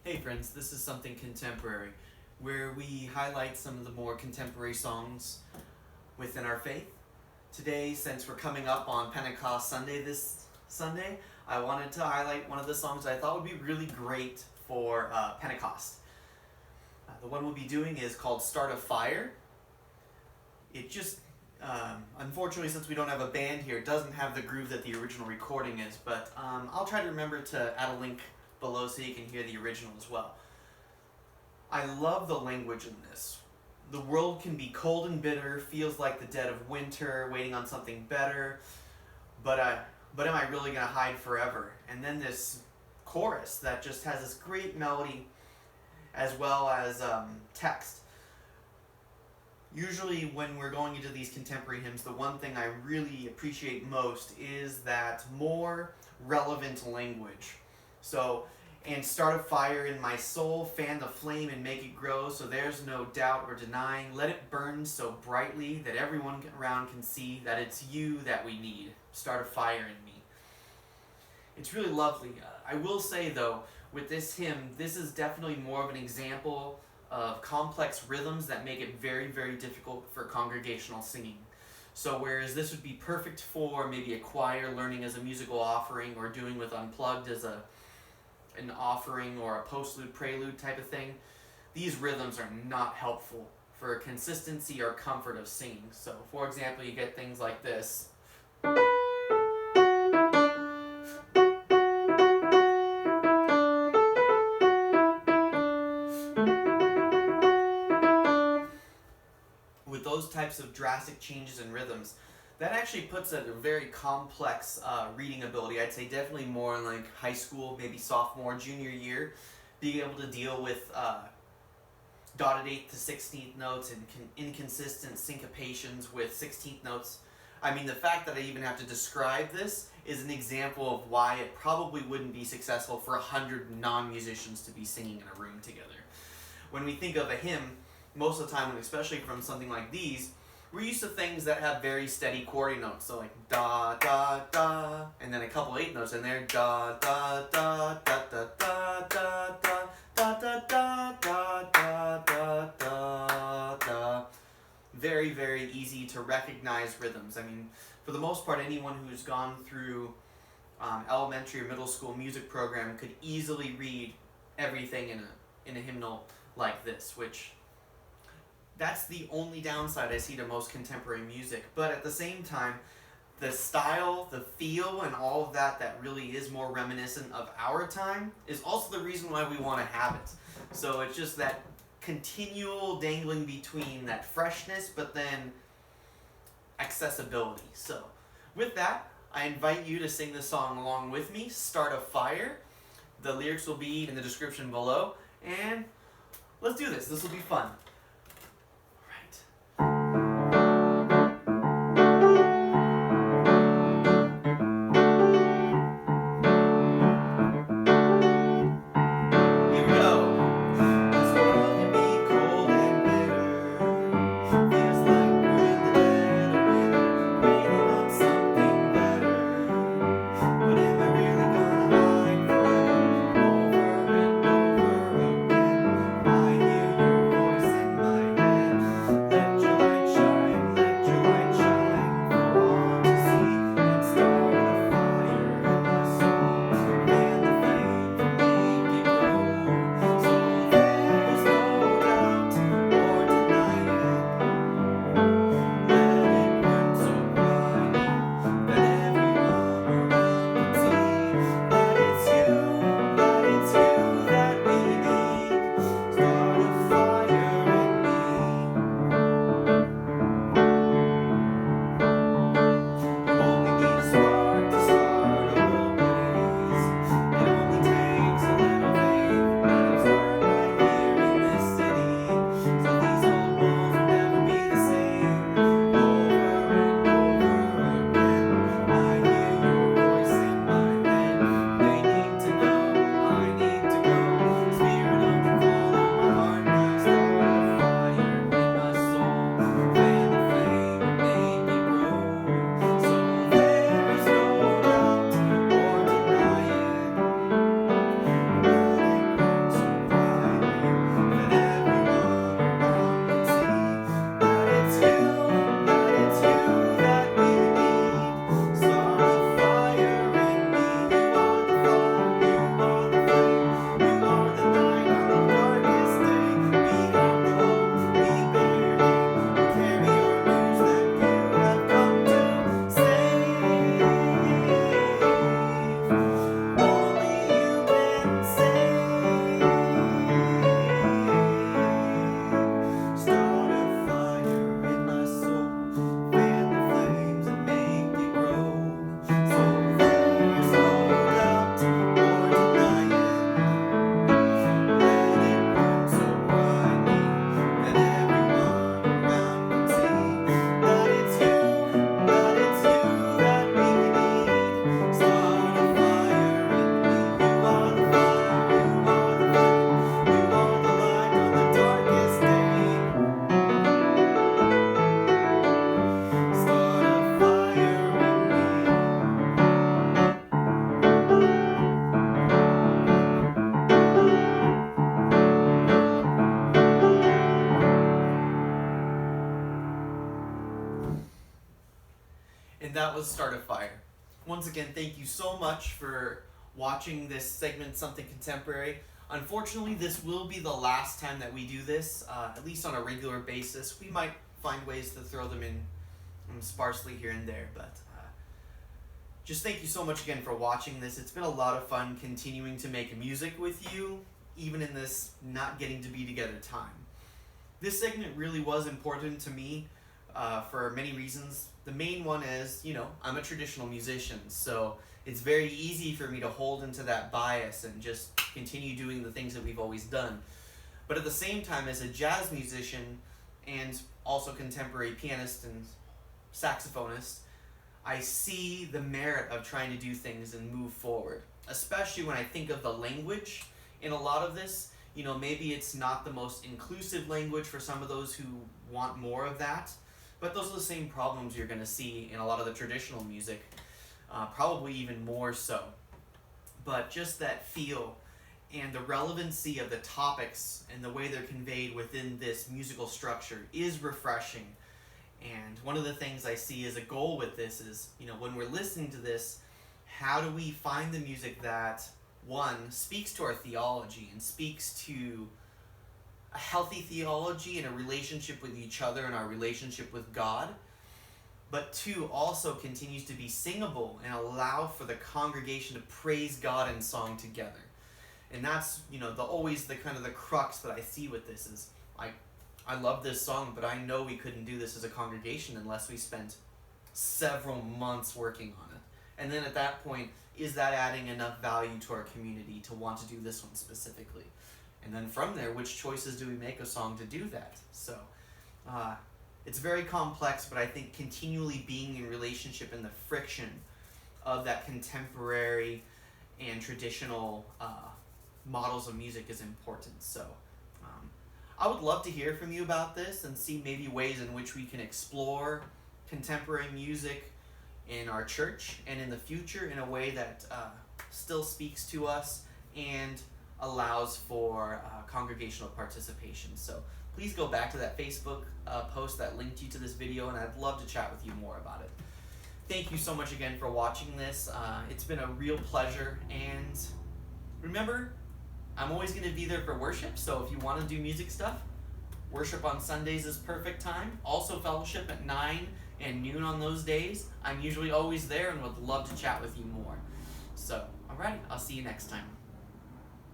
Hey friends, this is Something Contemporary, where we highlight some of the more contemporary songs within our faith. Today, since we're coming up on Pentecost Sunday this Sunday, I wanted to highlight one of the songs I thought would be really great for Pentecost. The one we'll be doing is called Start a Fire. It just, unfortunately, since we don't have a band here, it doesn't have the groove that the original recording is, but I'll try to remember to add a link below so you can hear the original as well. I love the language in this. The world can be cold and bitter, feels like the dead of winter, waiting on something better, but am I really going to hide forever? And then this chorus that just has this great melody as well as text. Usually when we're going into these contemporary hymns, the one thing I really appreciate most is that more relevant language. So, and start a fire in my soul, fan the flame and make it grow, so there's no doubt or denying. Let it burn so brightly that everyone around can see that it's you that we need. Start a fire in me. It's really lovely. I will say though, with this hymn, this is definitely more of an example of complex rhythms that make it very, very difficult for congregational singing. So whereas this would be perfect for maybe a choir learning as a musical offering or doing with Unplugged as an offering or a postlude prelude type of thing, these rhythms are not helpful for consistency or comfort of singing. So for example, you get things like this. With those types of drastic changes in rhythms, that actually puts a very complex reading ability. I'd say definitely more in like high school, maybe sophomore, junior year, being able to deal with dotted 8th to 16th notes and inconsistent syncopations with 16th notes. I mean, the fact that I even have to describe this is an example of why it probably wouldn't be successful for 100 non-musicians to be singing in a room together. When we think of a hymn, most of the time, especially from something like these, we're used to things that have very steady quarter notes, so like da da da, and then a couple 8 notes in there, da da da da da da da da da da da da da da da da. Very, very easy to recognize rhythms. I mean, for the most part, anyone who's gone through elementary or middle school music program could easily read everything in a hymnal like this, which that's the only downside I see to most contemporary music. But at the same time, the style, the feel, and all of that really is more reminiscent of our time is also the reason why we want to have it. So it's just that continual dangling between that freshness but then accessibility. So with that, I invite you to sing this song along with me, Start a Fire. The lyrics will be in the description below, and let's do this. This will be fun. that was Start a Fire. Once again, thank you so much for watching this segment, Something Contemporary. Unfortunately, this will be the last time that we do this, at least on a regular basis. We might find ways to throw them in sparsely here and there, but just thank you so much again for watching this. It's been a lot of fun continuing to make music with you, even in this not getting to be together time. This segment really was important to me for many reasons. The main one is, I'm a traditional musician, so it's very easy for me to hold into that bias and just continue doing the things that we've always done. But at the same time, as a jazz musician and also contemporary pianist and saxophonist, I see the merit of trying to do things and move forward, especially when I think of the language in a lot of this. Maybe it's not the most inclusive language for some of those who want more of that, but those are the same problems you're going to see in a lot of the traditional music, probably even more so. But just that feel and the relevancy of the topics and the way they're conveyed within this musical structure is refreshing. And one of the things I see as a goal with this is, when we're listening to this, how do we find the music that, one, speaks to our theology and speaks to a healthy theology and a relationship with each other and our relationship with God, but two, also continues to be singable and allow for the congregation to praise God in song together. And that's, always the kind of the crux that I see with this is, I love this song, but I know we couldn't do this as a congregation unless we spent several months working on it. And then at that point, is that adding enough value to our community to want to do this one specifically? And then from there, which choices do we make a song to do that? So it's very complex, but I think continually being in relationship and the friction of that contemporary and traditional models of music is important. So I would love to hear from you about this and see maybe ways in which we can explore contemporary music in our church and in the future in a way that still speaks to us and allows for congregational participation. So please go back to that Facebook post that linked you to this video, and I'd love to chat with you more about it. Thank you so much again for watching this. It's been a real pleasure, and remember, I'm always going to be there for worship, so if you want to do music stuff, worship on Sundays is perfect time. Also fellowship at 9 and noon on those days. I'm usually always there and would love to chat with you more. So, alright, I'll see you next time.